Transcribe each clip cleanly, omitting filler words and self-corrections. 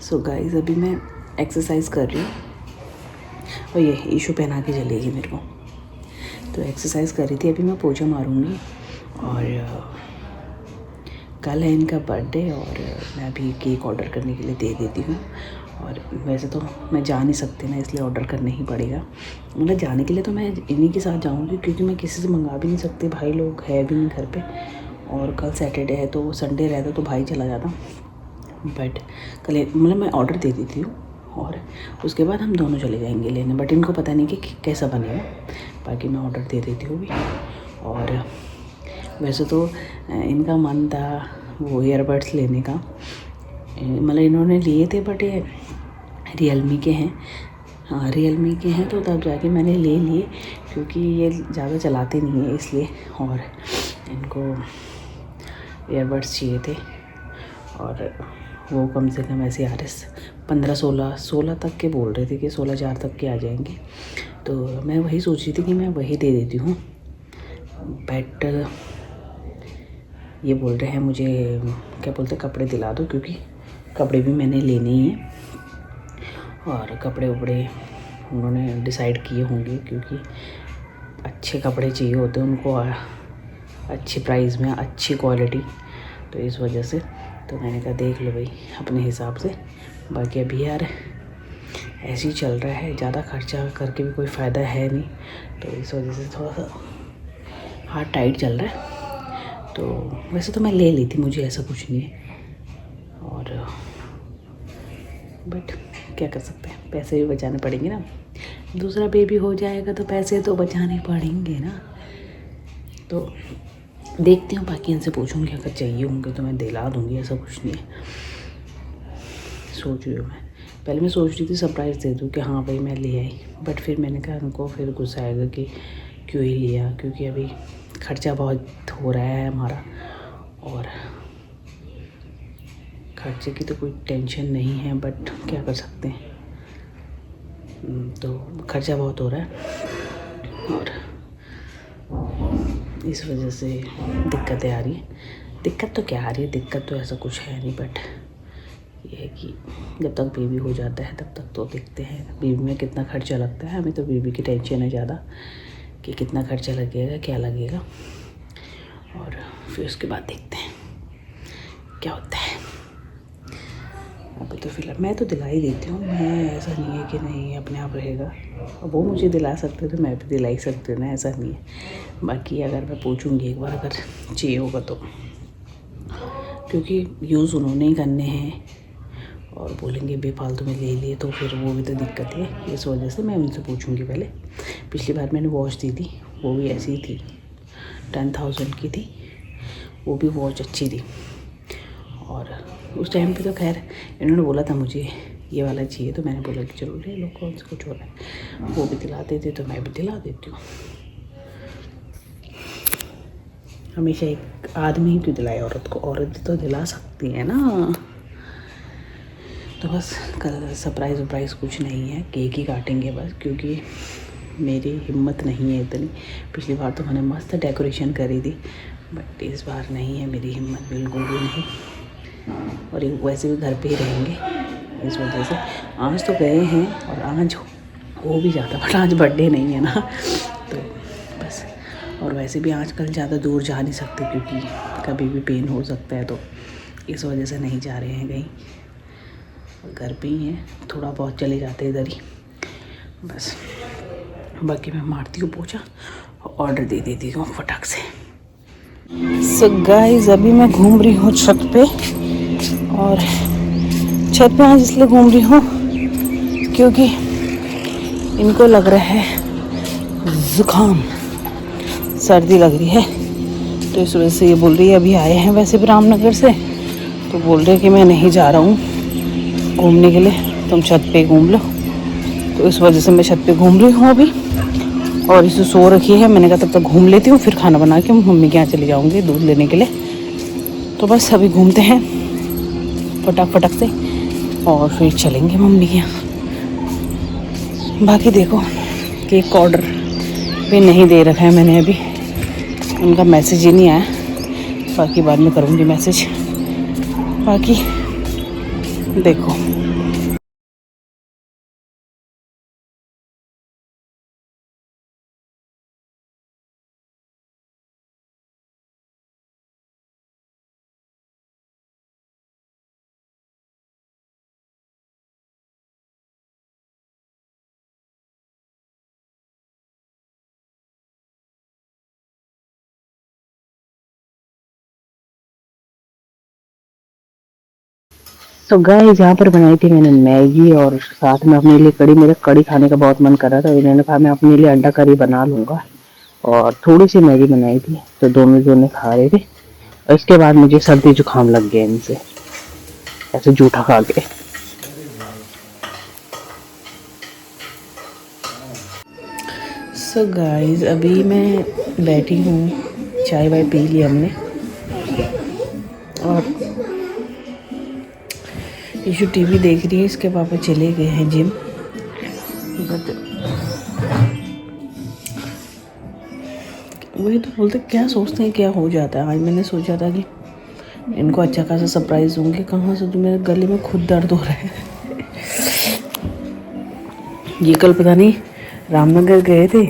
So guys अभी मैं exercise कर रही हूँ और ये इशू पहना के चलेगी मेरे को। तो एक्सरसाइज कर रही थी, अभी मैं पोछा मारूंगी। और कल है इनका बर्थडे और मैं अभी केक ऑर्डर करने के लिए दे देती हूँ। और वैसे तो मैं जा नहीं सकती ना, इसलिए ऑर्डर करना ही पड़ेगा। मतलब जाने के लिए तो मैं इन्हीं के साथ जाऊँगी क्योंकि मैं किसी से मंगा भी नहीं सकती, भाई लोग है भी नहीं घर पे। और कल सैटरडे है तो संडे रहता तो भाई चला जाता, बट कल मतलब मैं ऑर्डर दे देती हूँ और उसके बाद हम दोनों चले जाएंगे लेने। बट इनको पता नहीं कि कैसा बनेगा, बाकी मैं ऑर्डर दे देती हूँ भी। और वैसे तो इनका मन था वो ईयरबड्स लेने का, मतलब इन्होंने लिए थे बट ये रियलमी के हैं। हाँ रियलमी के हैं, तो तब जाके मैंने ले लिए क्योंकि ये ज़्यादा चलाते नहीं है इसलिए। और इनको ईयरबड्स चाहिए थे और वो कम से कम ऐसे RS 15-16 तक के बोल रहे थे कि 16,000 तक के आ जाएंगे। तो मैं वही सोच रही थी कि मैं वही दे देती हूँ, बट ये बोल रहे हैं मुझे क्या बोलते कपड़े दिला दो, क्योंकि कपड़े भी मैंने लेने ही हैं। और कपड़े वपड़े उन्होंने डिसाइड किए होंगे क्योंकि अच्छे कपड़े चाहिए होते हैं उनको, अच्छी प्राइस में अच्छी क्वालिटी, तो इस वजह से तो मैंने कहा देख लो भाई अपने हिसाब से। बाकी अभी यार ऐसे ही चल रहा है, ज़्यादा खर्चा करके भी कोई फ़ायदा है नहीं, तो इस वजह से थोड़ा सा हाथ टाइट चल रहा है। तो वैसे तो मैं ले ली थी, मुझे ऐसा कुछ नहीं है। और बट क्या कर सकते हैं, पैसे भी बचाने पड़ेंगे ना। दूसरा बेबी हो जाएगा तो पैसे तो बचाने पड़ेंगे ना। तो देखती हूँ, बाकी इनसे पूछूंगी, अगर चाहिए होंगे तो मैं दिला दूँगी, ऐसा कुछ नहीं है। सोच रही हूँ मैं, पहले मैं सोच रही थी सरप्राइज़ दे दूँ कि हाँ भाई मैं ले आई, बट फिर मैंने कहा उनको फिर गुस्सा आएगा कि क्यों ही लिया, क्योंकि अभी खर्चा बहुत हो रहा है हमारा। और खर्चे की तो कोई टेंशन नहीं है, बट क्या कर सकते हैं, तो खर्चा बहुत हो रहा है और इस वजह से दिक्कतें आ रही हैं। दिक्कत तो क्या आ रही है, दिक्कत तो ऐसा कुछ है नहीं, बट ये है कि जब तक बेबी हो जाता है तब तक तो देखते हैं बेबी में कितना खर्चा लगता है। हमें तो बेबी की टेंशन है ज़्यादा कि कितना खर्चा लगेगा, क्या लगेगा, और फिर उसके बाद देखते हैं क्या होता है। अभी तो फिलहाल मैं तो दिला ही देती हूँ, मैं ऐसा नहीं है कि नहीं अपने आप रहेगा। वो मुझे दिला सकते तो मैं भी दिला ही सकती हूँ ना, ऐसा नहीं है। बाकी अगर मैं पूछूँगी एक बार अगर चाहिए होगा तो, क्योंकि यूज़ उन्होंने ही करने हैं और बोलेंगे बेफालतू में ले लिए तो फिर वो भी तो दिक्कत है। इस वजह से मैं उनसे पूछूँगी पहले। पिछली बार मैंने वॉच दी थी, वो भी ऐसी ही थी, 10,000 की थी, वो भी वॉच अच्छी थी। और उस टाइम पे तो खैर इन्होंने बोला था मुझे ये वाला चाहिए, तो मैंने बोला कि चलो ले लो, कौन सा कुछ हो रहा है। वो भी दिलाते थे तो मैं भी दिला देती हूँ। हमेशा एक आदमी ही क्यों दिलाए औरत को, औरत तो दिला सकती है ना। तो बस कल सरप्राइज़ वरप्राइज़ कुछ नहीं है, केक ही काटेंगे बस, क्योंकि मेरी हिम्मत नहीं है इतनी। पिछली बार तो मैंने मस्त डेकोरेशन करी थी, बट इस बार नहीं है मेरी हिम्मत बिल्कुल भी नहीं। और वैसे भी घर पे ही रहेंगे, इस वजह से आज तो गए हैं और आज हो भी जाता, बट आज बर्थडे नहीं है ना, तो बस। और वैसे भी आजकल ज़्यादा दूर जा नहीं सकते क्योंकि कभी भी पेन हो सकता है, तो इस वजह से नहीं जा रहे हैं कहीं, घर पे ही हैं। थोड़ा बहुत चले जाते हैं इधर ही बस। बाकी मैं मारती हूँ पोछा और ऑर्डर दे देती हूँ फटाक से। सो गाइस अभी मैं घूम रही हूँ छत पे, और छत पे आज इसलिए घूम रही हूँ क्योंकि इनको लग रहा है ज़ुकाम, सर्दी लग रही है, तो इस वजह से ये बोल रही है, अभी आए हैं वैसे भी रामनगर से, तो बोल रहे हैं कि मैं नहीं जा रहा हूँ घूमने के लिए, तुम छत पे घूम लो। तो इस वजह से मैं छत पे घूम रही हूँ अभी, और इसे सो रखी है। मैंने कहा तब तक घूम लेती हूँ, फिर खाना बना के मम्मी के यहाँ चली जाऊँगी दूध लेने के लिए। तो बस अभी घूमते हैं फटाक से और फिर चलेंगे मम्मी के यहाँ। बाकी देखो केक ऑर्डर भी नहीं दे रखा है मैंने अभी, उनका मैसेज ही नहीं आया, बाकी बाद में करूँगी मैसेज। बाकी देखो तो गाइस यहाँ पर बनाई थी मैंने मैगी और साथ में अपने लिए कड़ी। मेरा कड़ी खाने का बहुत मन कर रहा था, इन्होंने कहा मैं अपने लिए अंडा करी बना लूँगा और थोड़ी सी मैगी बनाई थी, तो दोनों जोने खा रहे थे। और इसके बाद मुझे सर्दी जुकाम लग गया इनसे ऐसे जूठा खा के। सो गाइस अभी मैं बैठी हूँ, चाय वाय पी ली हमने और ईशु टीवी देख रही है। इसके पापा चले गए हैं जिम, बट वही तो बोलते क्या सोचते हैं क्या हो जाता है। आज मैंने सोचा था कि इनको अच्छा खासा सरप्राइज़ दूँगी, कहाँ से तो मेरे गले में खुद दर्द हो रहा है। ये कल पता नहीं रामनगर गए थे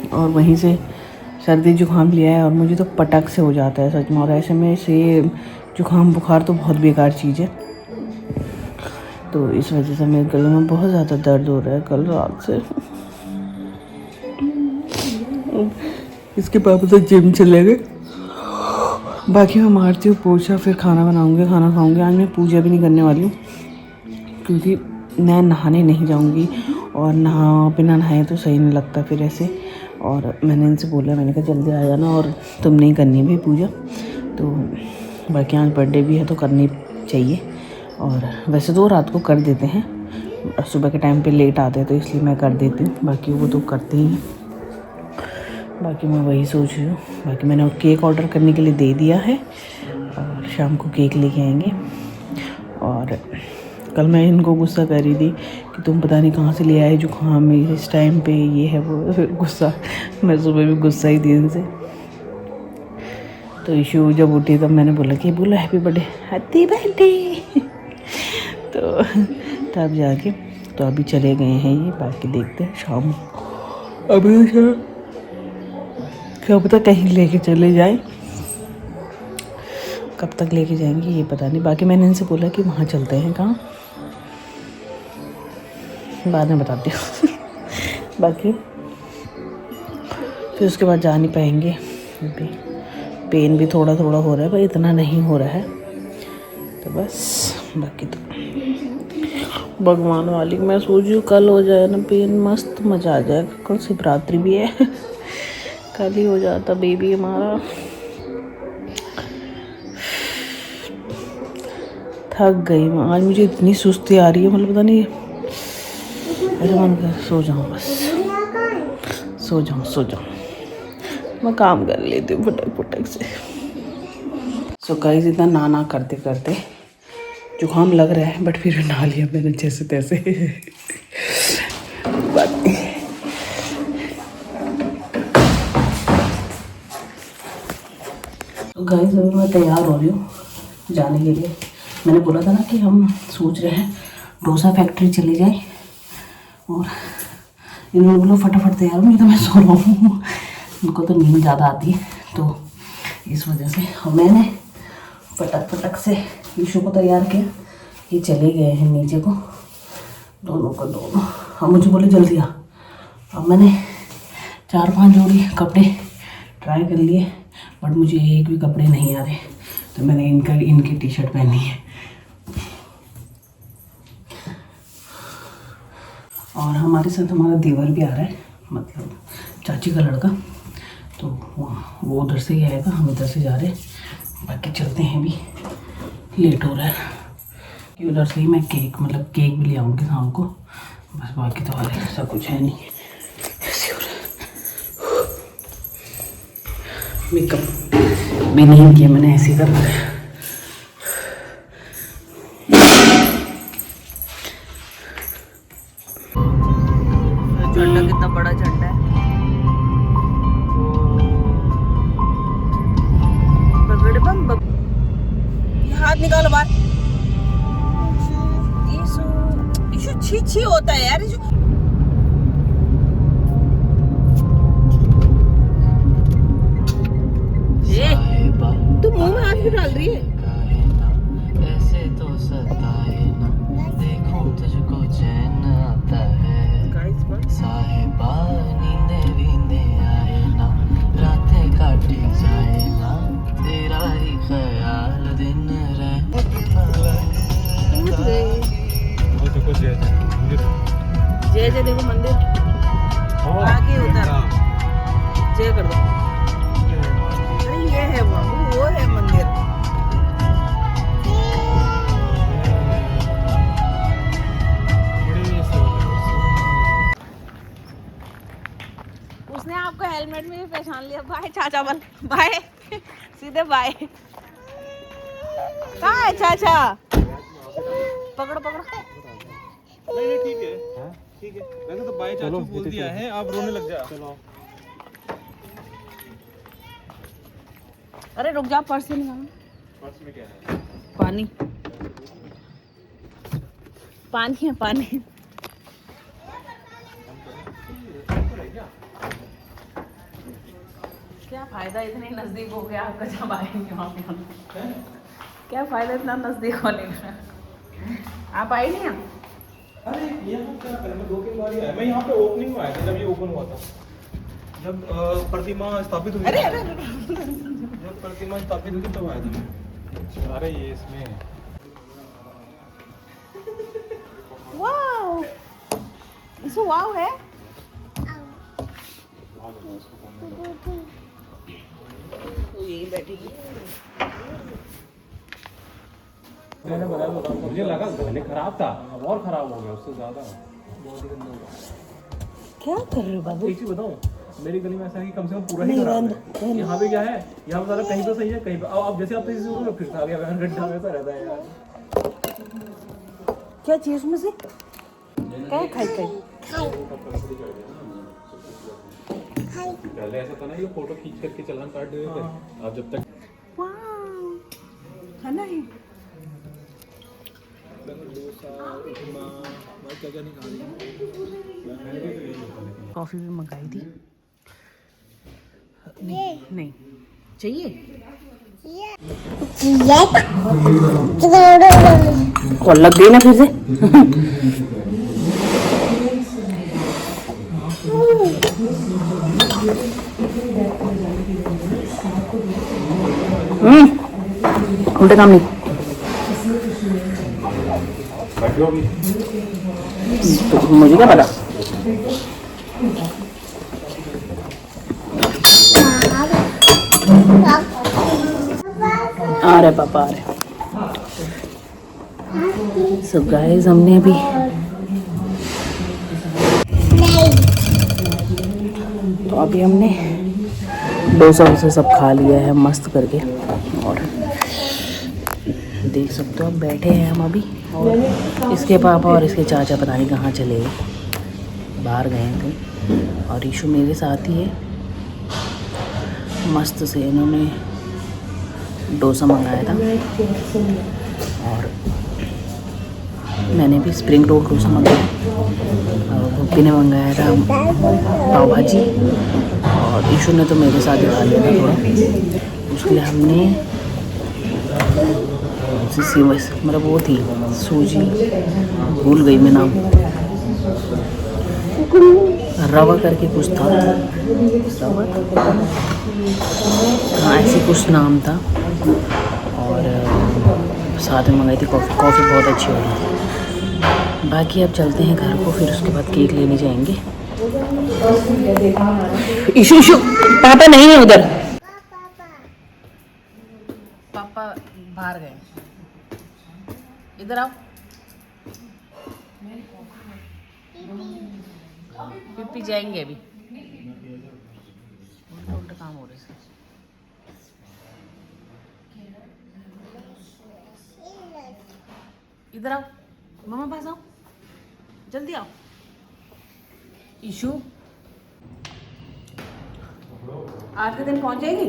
और वहीं से सर्दी जुकाम लिया है और मुझे तो पटक से हो जाता है सच में। और ऐसे में से जुकाम बुखार तो बहुत बेकार चीज़ है, तो इस वजह से मेरे गले में बहुत ज़्यादा दर्द हो रहा है कल रात से। इसके पापा तो जिम चले गए, बाकी मैं मारती हूँ पोछा, फिर खाना बनाऊँगी, खाना खाऊँगी। आज मैं पूजा भी नहीं करने वाली हूँ क्योंकि मैं नहाने नहीं जाऊँगी और बिना नहाए तो सही नहीं लगता फिर ऐसे। और मैंने इनसे बोला, मैंने कहा जल्दी आ जाना और तुम नहीं करनी भाई पूजा। तो बाकी आज बर्थडे भी है तो करनी चाहिए। और वैसे तो रात को कर देते हैं, सुबह के टाइम पे लेट आते हैं तो इसलिए मैं कर देती हूँ, बाकी वो तो करते ही हैं। बाकी मैं वही सोच रही हूँ। बाकी मैंने केक ऑर्डर करने के लिए दे दिया है और शाम को केक लेके आएंगे। और कल मैं इनको गुस्सा कर रही थी कि तुम पता नहीं कहाँ से ले आए जुकाम इस टाइम पे, ये है वो। फिर गुस्सा, मैं सुबह भी गुस्सा ही थी इनसे। तो इशू जब उठी तब मैंने बोला कि बोलो हैप्पी बर्थडे तो तब जाके, तो अभी चले गए हैं ये। बाकी देखते हैं शाम, अभी क्या पता कहीं लेके चले जाए, कब तक लेके जाएंगे ये पता नहीं। बाकी मैंने इनसे बोला कि वहाँ चलते हैं, कहाँ बाद में बताती हूँ। बाकी फिर उसके बाद जा नहीं पाएंगे, अभी पेन भी थोड़ा थोड़ा हो रहा है पर इतना नहीं हो रहा है, तो बस। बाकी तो भगवान वाली मैं सोच रही हूँ कल हो जाए ना पेन, मस्त मज़ा आ जाएगा। कल शिवरात्रि भी है, कल ही हो जाता बेबी हमारा। थक गई मैं आज, मुझे इतनी सुस्ती आ रही है, मतलब पता नहीं ऐसा मन कर सो जाऊँ, बस सो जाऊँ। मैं काम कर लेती हूँ फटक से। सो गाइस इतना ना करते करते जुकाम लग रहा है, बट फिर नहा लिया मैंने जैसे तैसे। तो गाइस अभी मैं तैयार हो रही हूँ जाने के लिए। मैंने बोला था ना कि हम सोच रहे हैं डोसा फैक्ट्री चले जाए, और इन्होंने बोला फटाफट तैयार हो, नहीं तो मैं सो रहा हूँ। उनको तो नींद ज़्यादा आती है तो इस वजह से। और मैंने फटक से ईशू को तैयार किया, ये चले गए हैं नीचे को, दोनों। अब मुझे बोले जल्दी आ। अब मैंने 4-5 जोड़ी कपड़े ट्राई कर लिए, बट मुझे एक भी कपड़े नहीं आ रहे, तो मैंने इनकी टी शर्ट पहनी है। और हमारे साथ हमारा देवर भी आ रहा है, मतलब चाची का लड़का, तो वो उधर से ही आएगा, हम इधर से जा रहे हैं। बाकी चलते हैं, भी लेट हो रहा है कि उधर से ही मैं केक भी ले आऊँगी शाम को, बस। बाकी तो और ऐसा कुछ है नहीं। ऐसे हो रहा है, मेकअप भी नहीं किया मैंने, ऐसे कर रहा है। झंडा कितना बड़ा झंडा है, पकड़ बम। हाथ निकालो बाहर। इशू छी होता है यार। तू मुंह में हाथ भी डाल रही है। ऐसे तो सताए ना, देखूं तुझको चैन आता है। साहिबा नींदे आए ना, रातें काटी जाए ना, तेरा ही ख्याल दिन रहे। जय जय देखो मंदिर आगे उधर जय कर दो। अरे ये है वो है मंदिर। उसने आपको हेलमेट में भी पहचान लिया। बाय चाचा बल बाय सीधे बाय। कहाँ है चाचा? पकड़ो पकड़ो। नहीं ठीक है ठीक है। वैसे तो बाय चाचू बोल दिया है, आप रोने लग जाओ। चलो अरे रुक जा, पर्स से निकालो। पर्स में क्या है? पानी पानी है पानी। क्या फायदा इतने नजदीक हो गया आपका जब आएंगे वहाँ पे हम। क्या फायदा इतना नजदीक होने का। आप आए नहीं यहाँ? अरे यहाँ क्या करें, मैं 2-3 बार ही आया। मैं यहाँ पे ओपनिंग में आया था जब ये ओपन हुआ था, जब प्रतिमा स्थापित हुई। अरे जब प्रतिमा स्थापित हुई तब आया था मैं। अरे ये इसमें वाओ, इसको वाओ है। तो यही बैठेगी। मैंने बताया मुझे लगा गले खराब था, अब और खराब हो गया उससे ज्यादा। बहुत ही गंदा होगा। क्या कर रहे हो बाबू? एक चीज बताऊं, मेरी गली में ऐसा है कि कम से कम पूरा ही खराब है। यहाँ पे क्या है, यहाँ पे सारा कहीं तो सही है कहीं पे अब जैसे आप किसी से फिर आ गया गड्ढा वैसा रहता है यार। क्या चीज में से क्या खाई खाई पहले ऐसा था ना, ये फोटो खींच करके चालान काट देते थे। आप जब तक खाना है कॉफी भी मंगाई थी। नहीं चाहिए कॉल लग गई ना फिर से। उल्टे काम नहीं। तो मुझे क्या पता। आ रहे पापा आ रहे। सो गाइस हमने अभी तो अभी हमने डोसा वोसा सब खा लिया है मस्त करके। और देख सकते हो आप बैठे हैं हम अभी। और इसके पापा और इसके चाचा पता नहीं कहाँ चले गए, बाहर गए थे। और ईशु मेरे साथ ही है। मस्त से इन्होंने डोसा मंगाया था और मैंने भी स्प्रिंग रोल डोसा मंगाया और भुप्पी ने मंगाया था पाव भाजी। और ईशु ने तो मेरे साथ ही खा लिया था थोड़ा। उसके लिए हमने मतलब वो थी सूजी, भूल गई मैं नाम, रवा करके कुछ था, हाँ ऐसे कुछ नाम था। और साथ में मंगाई थी कॉफ़ी। कॉफ़ी बहुत अच्छी हो रही थी। बाकी अब चलते हैं घर को, फिर उसके बाद केक लेने जाएंगे। इशू इशू पापा नहीं है उधर, पापा बाहर गए। इधर आओ। पिप्पी जाएंगे अभी। उल्टा काम हो रहा है। इधर आओ, मम्मा पास आओ, जल्दी आओ। ईशु आज के दिन पहुंच जाएगी।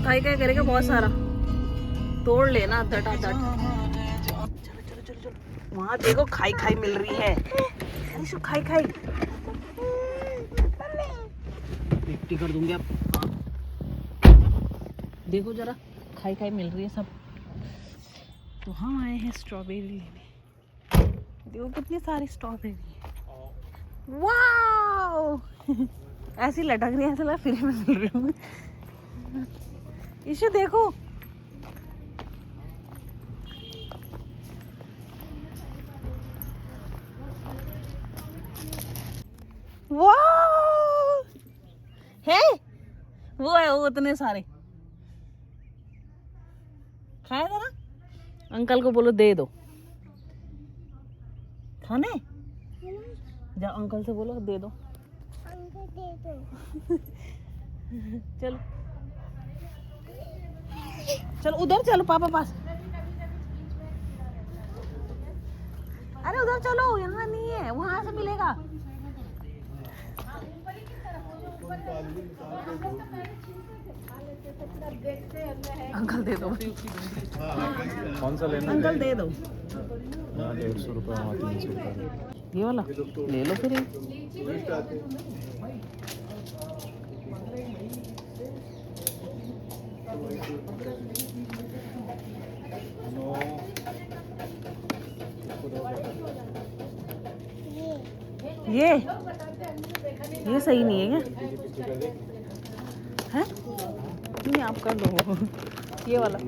खाई क्या करेगा, बहुत सारा तोड़ लेना धटा धट। चलो चलो चलो चलो, वहाँ देखो खाई खाई मिल रही है। खाई खाई मिट्टी कर दूंगी आप। देखो जरा खाई खाई मिल रही है सब। तो हम आए हैं स्ट्रॉबेरी लेने। देखो कितनी सारी स्ट्रॉबेरी है। वाओ ऐसी लटक रही है, ऐसा लगा फ्री में मिल रही हूँ। इशू देखो, वाह है, वो है वो इतने सारे। खाया था ना, अंकल को बोलो दे दो खाने, जा अंकल से बोलो दे दो, अंकल दे दो। चलो चलो उधर चलो पापा पास, अरे उधर चलो, यहाँ नहीं है, वहां से मिलेगा। अंकल दे दो, कौन सा लेना? अंकल दे दो। 150 रुपये, 300 रुपये। ये वाला ले लो फिर। ये सही नहीं है क्या? है नहीं, आप कर दो ये वाला।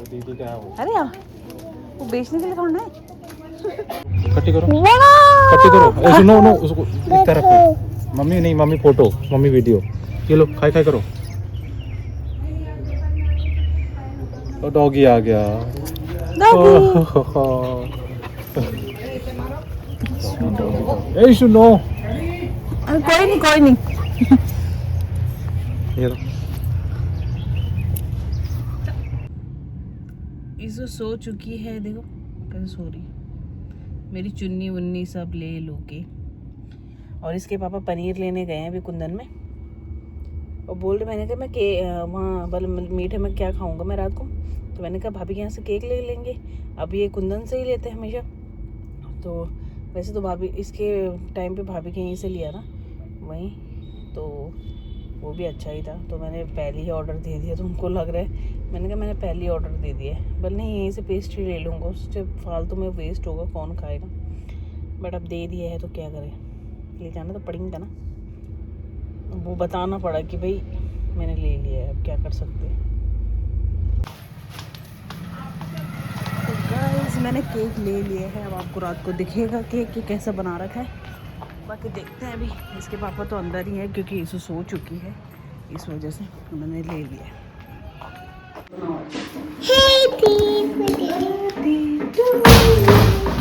दीदी क्या है वो? अरे यार वो बेचने के लिए थोड़ा है। कट्टी करो, कट्टी करो। ऐसे नो नो, उसको इस तरफ रखो। मम्मी नहीं, मम्मी फोटो, मम्मी वीडियो। ये लो, खाई खाई करो। तो डॉगी आ गया। ए सुनो, कोई नहीं कोई नहीं। ये लो। इसो सो चुकी है, देखो कैसे सो रही। मेरी चुन्नी वुन्नी सब ले लो के। और इसके पापा पनीर लेने गए हैं अभी कुंदन में, और बोल रहे, मैंने कहा मैं के वहाँ बल मीठे में क्या खाऊंगा मैं रात को, तो मैंने कहा भाभी के यहाँ से केक ले लेंगे। अब ये कुंदन से ही लेते हैं हमेशा, तो वैसे तो भाभी इसके टाइम पे भाभी के यहीं से लिया ना वहीं, तो वो भी अच्छा ही था, तो मैंने पहले ही ऑर्डर दे दिया। तो उनको लग रहा है, मैंने कहा मैंने पहले ही ऑर्डर दे दिया है, बल नहीं यहीं से पेस्ट्री ले लूँगा, उससे फालतू में वेस्ट होगा, कौन खाएगा। बट अब दे दिया है तो क्या करें, ले जाना तो पड़ेगा ना। वो बताना पड़ा कि भाई मैंने ले लिया है, अब क्या कर सकते हैं। तो गाइस मैंने केक ले लिया है, अब आपको रात को दिखेगा केक कि कैसा बना रखा है। बाकी देखते हैं, अभी इसके पापा तो अंदर ही है क्योंकि इसो सो चुकी है, इस वजह से उन्होंने ले लिया है।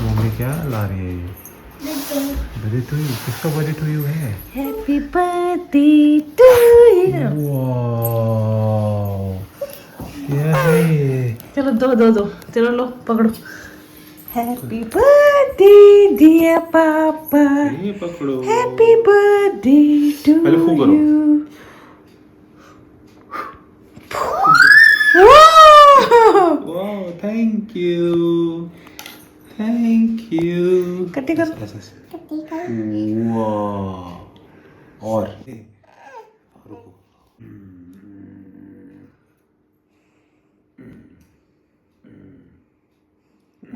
मम्मी क्या ला रही है? Birthday to you. किसका बर्थडे टू यू है? Happy birthday to you. Wow, क्या है ये? चलो दो दो दो, चलो लो पकड़ो। हैप्पी बर्थडे डियर पापा, ये पकड़ो। हैप्पी बर्थडे टू पहले फू करो। You. Wow, thank you, thank you. कट्टी करो। वाह, और रुको।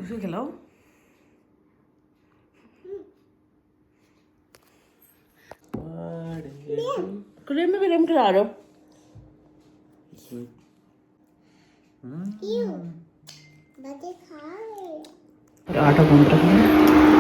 उसे खिलाओ। क्रीम में क्रीम खिला रहे हो। आटा गूंद रखा है।